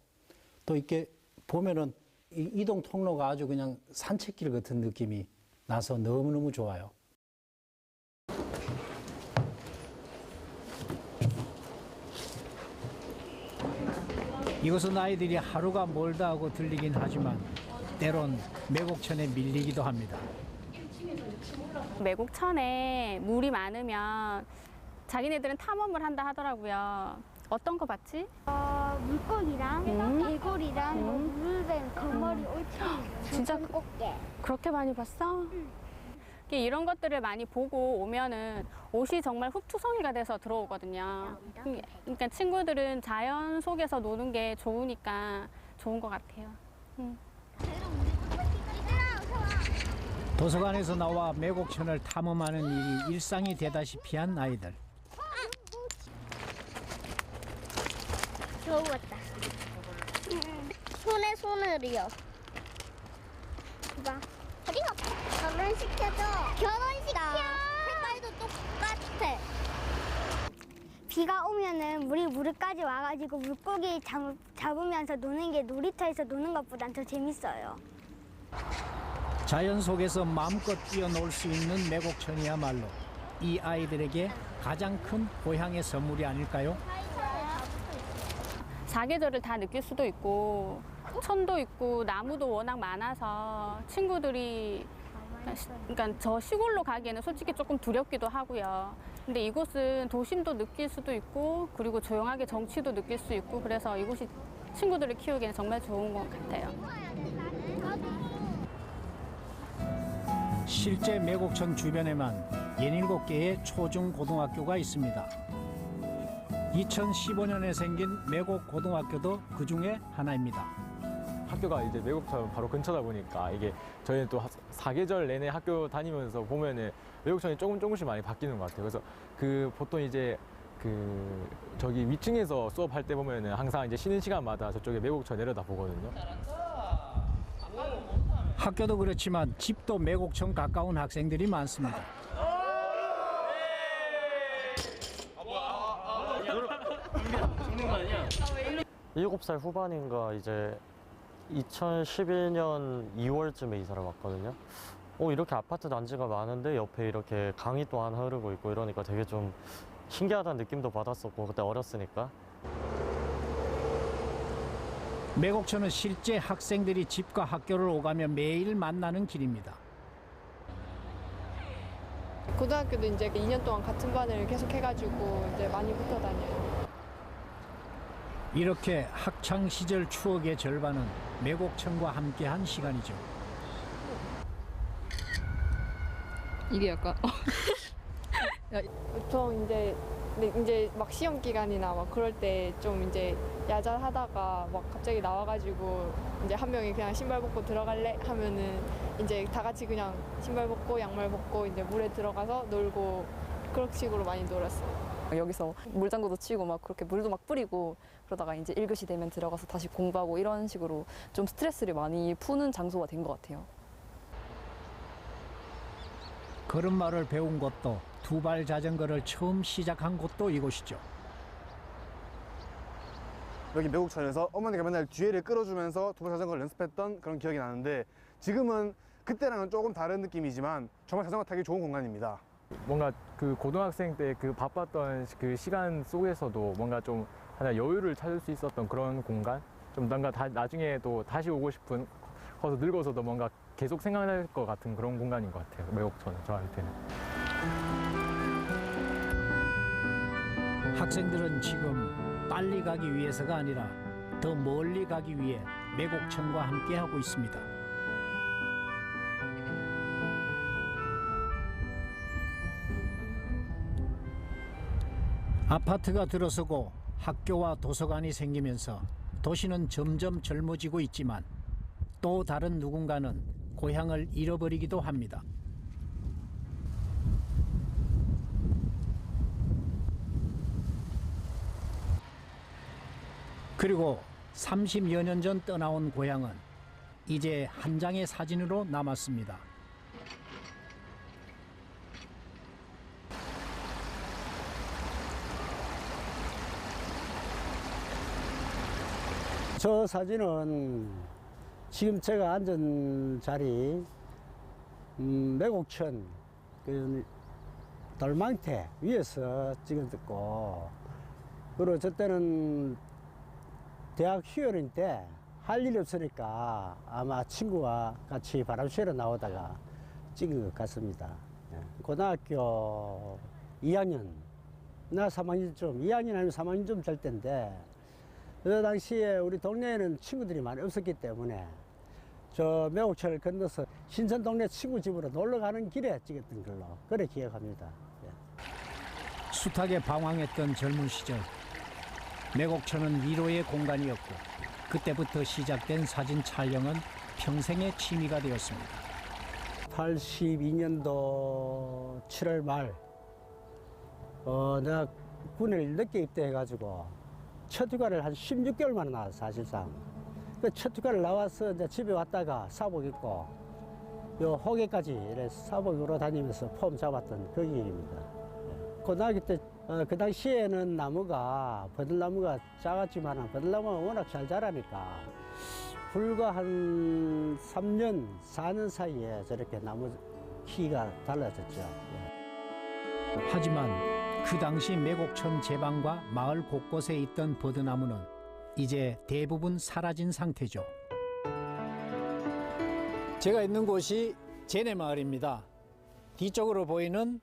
또 이렇게 보면은 이 이동 통로가 아주 그냥 산책길 같은 느낌이 나서 너무너무 좋아요. 이곳은 아이들이 하루가 멀다 하고 들리긴 하지만 때론 매곡천에 밀리기도 합니다. 매곡천에 물이 많으면 자기네들은 탐험을 한다 하더라고요. 어떤 거 봤지? 물고기랑 개구리랑 물뱀, 거머리, 올챙이, 진짜 꽃게. 그렇게 많이 봤어? 응. 이런 것들을 많이 보고 오면은 옷이 정말 흙투성이가 돼서 들어오거든요. 그러니까 친구들은 자연 속에서 노는 게 좋으니까 좋은 것 같아요. 도서관에서 나와 매곡천을 탐험하는 일이 일상이 되다시피 한 아이들. 겨우 왔다. 손에 손을 이어. 봐. 어디가? 결혼시켜줘. 결혼시켜. 색깔도 똑같아. 비가 오면은 물까지 와가지고 물고기 잡으면서 노는 게 놀이터에서 노는 것보단 더 재밌어요. 자연 속에서 마음껏 뛰어놀 수 있는 매곡천이야말로 이 아이들에게 가장 큰 고향의 선물이 아닐까요? 사계절을 다 느낄 수도 있고 천도 있고 나무도 워낙 많아서 친구들이 그러니까 저 시골로 가기에는 솔직히 조금 두렵기도 하고요. 근데 이곳은 도심도 느낄 수도 있고 그리고 조용하게 정취도 느낄 수 있고 그래서 이곳이 친구들을 키우기에는 정말 좋은 것 같아요. 실제 매곡천 주변에만 17개의 초중고등학교가 있습니다. 2015년에 생긴 매곡고등학교도 그 중에 하나입니다. 학교가 이제 매곡천 바로 근처다 보니까 이게 저희는 또 사계절 내내 학교 다니면서 보면은 매곡천이 조금씩 많이 바뀌는 것 같아요. 그래서 그 보통 이제 그 저기 위층에서 수업할 때 보면은 항상 이제 쉬는 시간마다 저쪽에 매곡천 내려다 보거든요. 학교도 그렇지만 집도 매곡천 가까운 학생들이 많습니다. 7살 후반인가 이제 2011년 2월쯤에 이사를 왔거든요. 이렇게 아파트 단지가 많은데 옆에 이렇게 강이 또 하나 흐르고 있고 이러니까 되게 좀 신기하다는 느낌도 받았었고 그때 어렸으니까. 매곡천은 실제 학생들이 집과 학교를 오가며 매일 만나는 길입니다. 고등학교도 이제 2년 동안 같은 반을 계속 해가지고 이제 많이 붙어 다녀요. 이렇게 학창 시절 추억의 절반은 매곡천과 함께한 시간이죠. 이게 약간 보통 이제 막 시험 기간이나 막 그럴 때 좀 이제 야잘하다가 막 갑자기 나와가지고 이제 한 명이 그냥 신발 벗고 들어갈래 하면은 이제 다 같이 그냥 신발 벗고 양말 벗고 이제 물에 들어가서 놀고 그런 식으로 많이 놀았어요. 여기서 물장구도 치고 막 그렇게 물도 막 뿌리고 그러다가 이제 1교시 되면 들어가서 다시 공부하고 이런 식으로 좀 스트레스를 많이 푸는 장소가 된 것 같아요. 걸음마를 배운 것도 두발 자전거를 처음 시작한 곳도 이곳이죠. 여기 매곡천에서 어머니가 맨날 뒤에를 끌어주면서 두발 자전거를 연습했던 그런 기억이 나는데 지금은 그때랑은 조금 다른 느낌이지만 정말 자전거 타기 좋은 공간입니다. 뭔가 그 고등학생 때 그 바빴던 그 시간 속에서도 뭔가 좀 하나 여유를 찾을 수 있었던 그런 공간? 좀 뭔가 나중에 또 다시 오고 싶은, 거기서 늙어서도 뭔가 계속 생각날 것 같은 그런 공간인 것 같아요. 매곡천은 저한테는. 학생들은 지금 빨리 가기 위해서가 아니라 더 멀리 가기 위해 매곡천과 함께하고 있습니다. 아파트가 들어서고 학교와 도서관이 생기면서 도시는 점점 젊어지고 있지만 또 다른 누군가는 고향을 잃어버리기도 합니다. 그리고 30여 년 전 떠나온 고향은 이제 한 장의 사진으로 남았습니다. 저 사진은 지금 제가 앉은 자리 매곡천 그 돌망태 위에서 찍었고, 그리고 저 때는 대학 휴일인 때 할 일이 없으니까 아마 친구와 같이 바람 쐬러 나오다가 찍은 것 같습니다. 고등학교 2학년, 나 3학년쯤, 2학년 아니면 3학년쯤 될 때인데, 그 당시에 우리 동네에는 친구들이 많이 없었기 때문에 저 매곡천을 건너서 신천 동네 친구 집으로 놀러 가는 길에 찍었던 걸로 그래 기억합니다. 숱하게 방황했던 젊은 시절, 매곡천은 위로의 공간이었고 그때부터 시작된 사진 촬영은 평생의 취미가 되었습니다. 82년도 7월 말 내가 군을 늦게 입대해가지고 첫 휴가를 한 16개월 만에 나왔어, 사실상. 그 첫 휴가를 나와서 이제 집에 왔다가 사복 입고 요 호계까지 이래 사복으로 다니면서 폼 잡았던 그 길입니다. 고등학교 때 그 당시에는 나무가 버들나무가 작았지만 버들나무가 워낙 잘 자라니까 불과 한 3년, 4년 사이에 저렇게 나무 키가 달라졌죠. 하지만 그 당시 매곡천 제방과 마을 곳곳에 있던 버드나무는 이제 대부분 사라진 상태죠. 제가 있는 곳이 제내마을입니다. 뒤쪽으로 보이는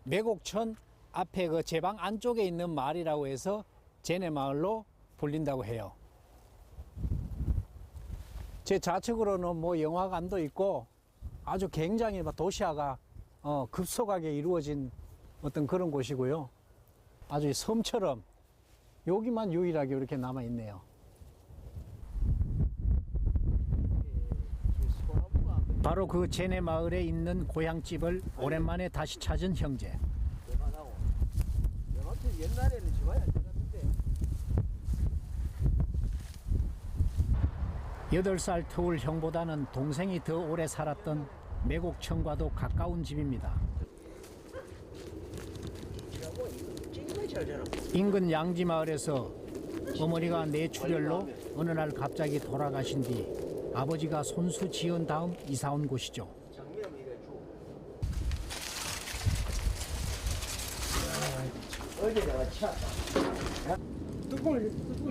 매곡천 앞에 그 제방 안쪽에 있는 마을이라고 해서 제내마을로 불린다고 해요. 제 좌측으로는 뭐 영화관도 있고 아주 굉장히 도시화가 급속하게 이루어진 어떤 그런 곳이고요. 아주 섬처럼 여기만 유일하게 이렇게 남아 있네요. 바로 그 제내 마을에 있는 고향집을 오랜만에 다시 찾은 형제. 옛날에는 좋아야 되는데. 8살 터울 형보다는 동생이 더 오래 살았던 매곡천과도 가까운 집입니다. 인근 양지마을에서 어머니가 뇌출혈로 어느 날 갑자기 돌아가신 뒤 아버지가 손수 지은 다음 이사 온 곳이죠. 어제 내가 치웠다. 뚜껑을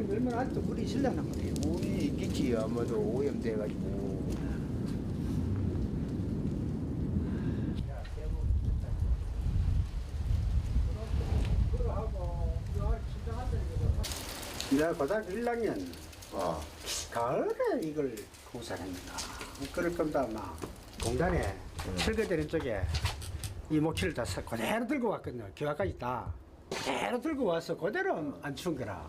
열면 아직도 물이 실려난 거예요. 물이 있겠지. 아마도 오염돼가지고. 내가 고등학교 1학년 가을에 이걸 공사했나. 그럴 겁니다, 아마. 공단에 철거되는 쪽에 이 모치를 다 그대로 들고 왔거든요. 기와까지 다. 그대로 들고 와서 그대로 안 추운 거라.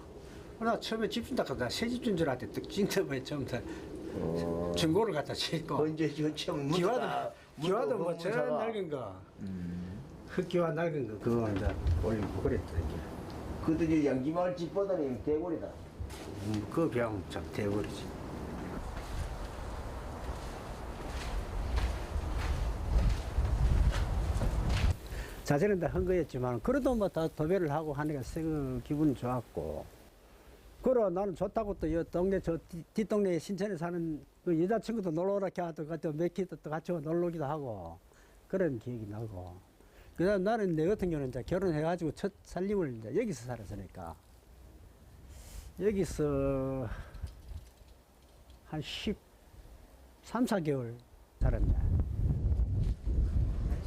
나 처음에 집준다 하다 새 집준 줄 알았더니 뚝 찡터버려 처음부터 중고를 갖다 짓고. 언제 지금 기와도 뭐 저 낡은 거. 흙기와 낡은 거 그거 이제 올리고 그랬다 이게. 그것도 이제 양지마을 집보다는 대골이다. 그거 비하면 참 대골이지. 자재는 다 한 거였지만 그래도 뭐 다 도배를 하고 하니까 기분이 좋았고. 그러 나는 좋다고 또 이 동네 저 뒷동네 신천에 사는 그 여자친구도 놀러 오라 하도 몇 키도 또 같이 놀러 오기도 하고 그런 기억이 나고. 그다음 나는 내 같은 경우는 이제 결혼해가지고 첫 살림을 이제 여기서 살았으니까 여기서 한 13, 14개월 살았네.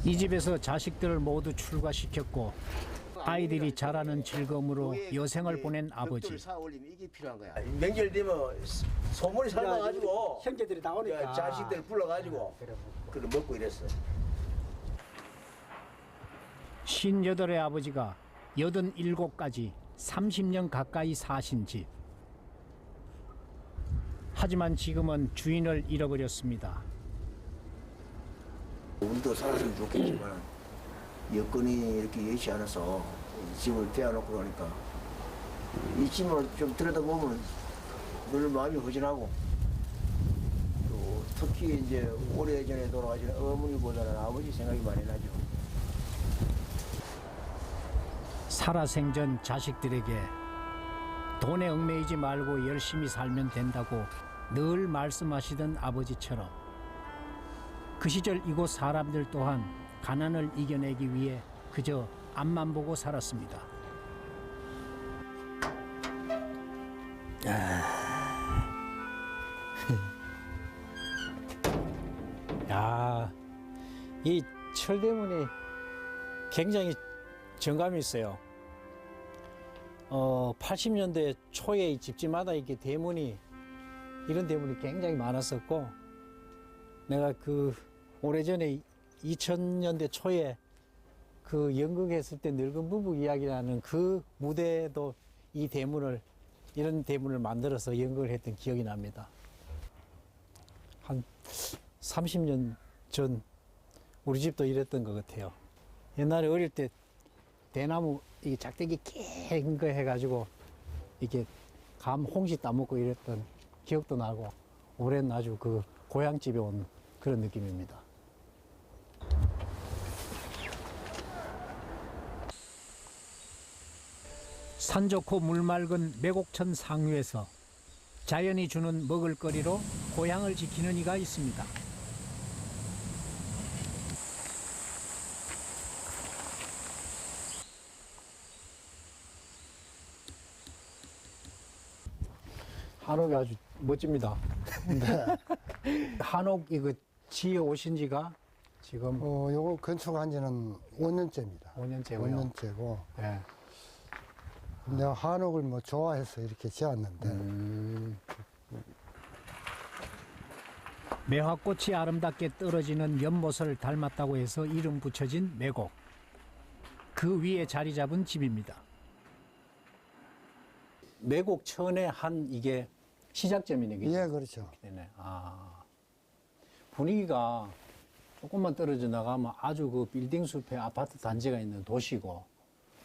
이 집에서 자식들을 모두 출가시켰고 아이들이 자라는 즐거움으로 여생을 보낸 아버지. 사올리면 이게 필요한 거야. 명절 되면 소문이 살아가지고 형제들이 나오니까 자식들 불러가지고 그걸 먹고 이랬어. 58의 아버지가 87까지 30년 가까이 사신 집. 하지만 지금은 주인을 잃어버렸습니다. 우리도 살았으면 좋겠지만 여건이 이렇게 여의치 않아서 이 집을 떼어놓고 그러니까 이 집을 좀 들여다보면 늘 마음이 허전하고 또 특히 이제 오래전에 돌아가신 어머니보다는 아버지 생각이 많이 나죠. 살아생전 자식들에게 돈에 얽매이지 말고 열심히 살면 된다고 늘 말씀하시던 아버지처럼 그 시절 이곳 사람들 또한 가난을 이겨내기 위해 그저 앞만 보고 살았습니다. 야, 이 철대문이 굉장히 정감이 있어요. 80년대 초에 이 집집마다 이렇게 이런 대문이 굉장히 많았었고, 내가 그 오래전에 2000년대 초에 그 연극했을 때 늙은 부부 이야기라는 그 무대도 이런 대문을 만들어서 연극을 했던 기억이 납니다. 한 30년 전 우리 집도 이랬던 것 같아요. 옛날에 어릴 때 대나무 이게 작대기 긴 거 해가지고 이렇게 홍시 따먹고 이랬던 기억도 나고 올해는 아주 그 고향집에 온 그런 느낌입니다. 산 좋고 물 맑은 매곡천 상류에서 자연이 주는 먹을거리로 고향을 지키는 이가 있습니다. 한옥이 아주 멋집니다. 네. 한옥 이거 지어 오신 지가 지금? 요거 건축한 지는 5년째입니다. 5년째고요. 5년째고. 네. 내가 한옥을 뭐 좋아해서 이렇게 지었는데. 매화꽃이 아름답게 떨어지는 연못을 닮았다고 해서 이름 붙여진 매곡. 그 위에 자리 잡은 집입니다. 매곡천의 한 이게 시작점이네. 그죠? 예, 그렇죠. 네네. 분위기가 조금만 떨어져 나가면 아주 그 빌딩 숲에 아파트 단지가 있는 도시고,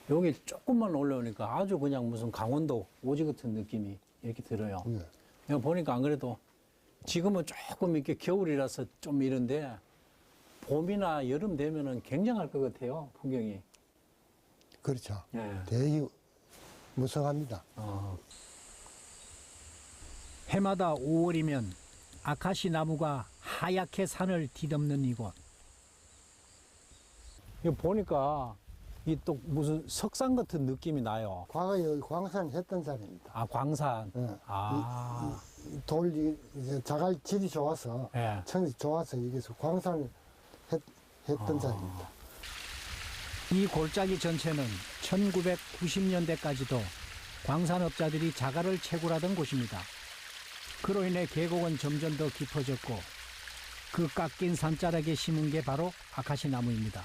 여기 조금만 올라오니까 아주 그냥 무슨 강원도 오지 같은 느낌이 이렇게 들어요. 내가 보니까 안 그래도 지금은 조금 이렇게 겨울이라서 좀 이런데 봄이나 여름 되면은 굉장할 것 같아요, 풍경이. 그렇죠. 네. 되게 무성합니다. 해마다 5월이면 아카시 나무가 하얗게 산을 뒤덮는 이곳. 이거 보니까 이 또 무슨 석산 같은 느낌이 나요. 과거에 여기 광산 했던 자리입니다. 광산. 네. 돌, 자갈 질이 좋아서, 네. 천이 좋아서 여기서 광산을 했던 자리입니다. 이 골짜기 전체는 1990년대까지도 광산업자들이 자갈을 채굴하던 곳입니다. 그로 인해 계곡은 점점 더 깊어졌고 그 깎인 산자락에 심은 게 바로 아카시 나무입니다.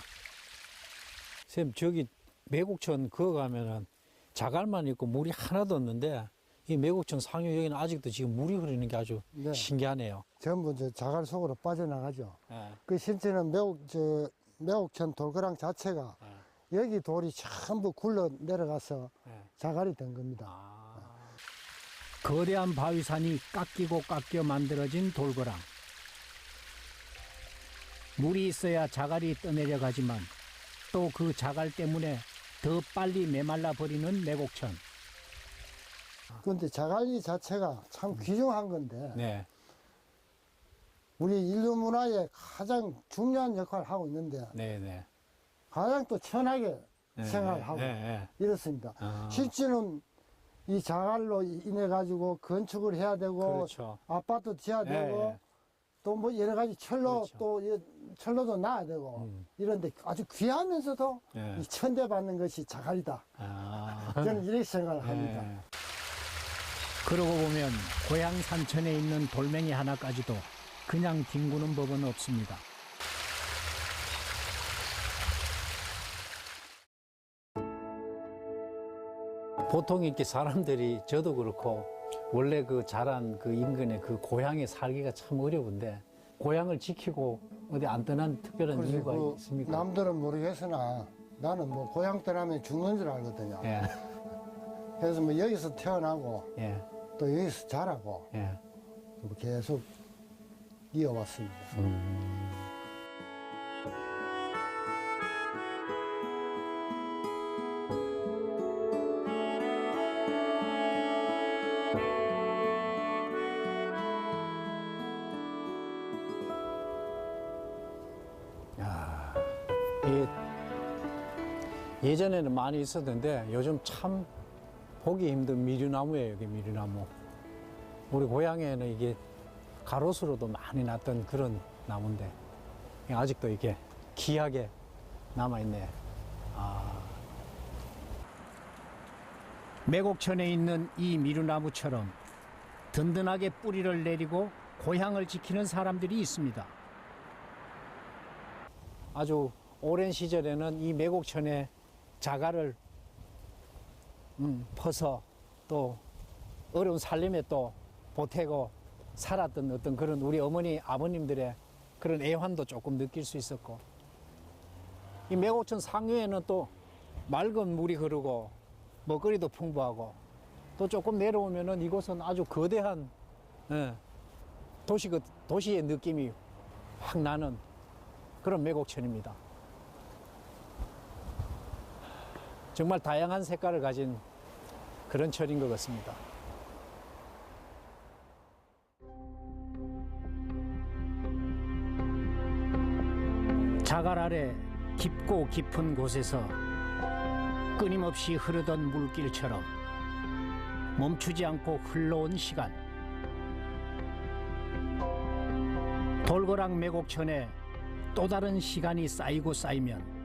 쌤, 저기 매곡천 그거 가면은 자갈만 있고 물이 하나도 없는데 이 매곡천 상류 여기는 아직도 지금 물이 흐르는 게 아주 네. 신기하네요. 전부 이제 자갈 속으로 빠져나가죠. 네. 그 실제는 매곡천 돌거랑 자체가 여기 돌이 전부 굴러 내려가서 자갈이 된 겁니다. 거대한 바위산이 깎이고 깎여 만들어진 돌거랑. 물이 있어야 자갈이 떠내려가지만 또 그 자갈 때문에 더 빨리 메말라 버리는 매곡천. 그런데 자갈이 자체가 참 귀중한 건데 네. 우리 인류 문화에 가장 중요한 역할을 하고 있는데 네네. 가장 또 천하게 네, 생활을 하고 네. 이렇습니다. 아. 실제는 이 자갈로 인해 가지고 건축을 해야 되고 그렇죠. 아파트 지어야 네. 되고 또 뭐 여러 가지 철로 그렇죠. 또 철로도 놔야 되고 이런데 아주 귀하면서도 네. 이 천대받는 것이 자갈이다. 아. 저는 이렇게 생각을 합니다. 네. 그러고 보면 고향 산천에 있는 돌멩이 하나까지도 그냥 뒹구는 법은 없습니다. 보통 이렇게 사람들이 저도 그렇고 원래 그 자란 그 인근의 그 고향에 살기가 참 어려운데 고향을 지키고 어디 안 떠난 특별한 그래서 이유가 그 있습니까? 남들은 모르겠으나 나는 뭐 고향 떠나면 죽는 줄 알거든요. 예. 그래서 뭐 여기서 태어나고 예. 또 여기서 자라고 예. 뭐 계속 이어왔습니다. 예전에는 많이 있었는데 요즘 참 보기 힘든 미류나무예요, 이게 미류나무. 우리 고향에는 이게 가로수로도 많이 났던 그런 나무인데 아직도 이게 귀하게 남아있네. 매곡천에 있는 이 미류나무처럼 든든하게 뿌리를 내리고 고향을 지키는 사람들이 있습니다. 아주 오랜 시절에는 이 매곡천에 자갈을 퍼서 또 어려운 살림에 또 보태고 살았던 어떤 그런 우리 어머니 아버님들의 그런 애환도 조금 느낄 수 있었고, 이 매곡천 상류에는 또 맑은 물이 흐르고 먹거리도 풍부하고 또 조금 내려오면은 이곳은 아주 거대한 도시의 느낌이 확 나는 그런 매곡천입니다. 정말 다양한 색깔을 가진 그런 철인 것 같습니다. 자갈 아래 깊고 깊은 곳에서 끊임없이 흐르던 물길처럼 멈추지 않고 흘러온 시간. 돌고랑 매곡천에 또 다른 시간이 쌓이고 쌓이면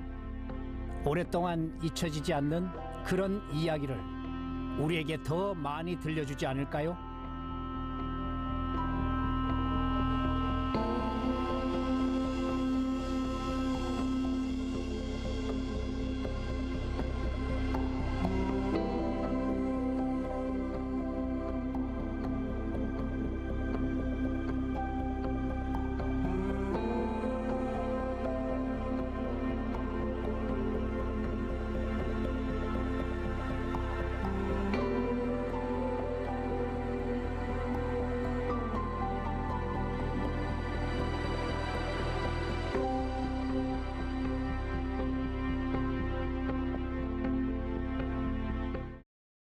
오랫동안 잊혀지지 않는 그런 이야기를 우리에게 더 많이 들려주지 않을까요?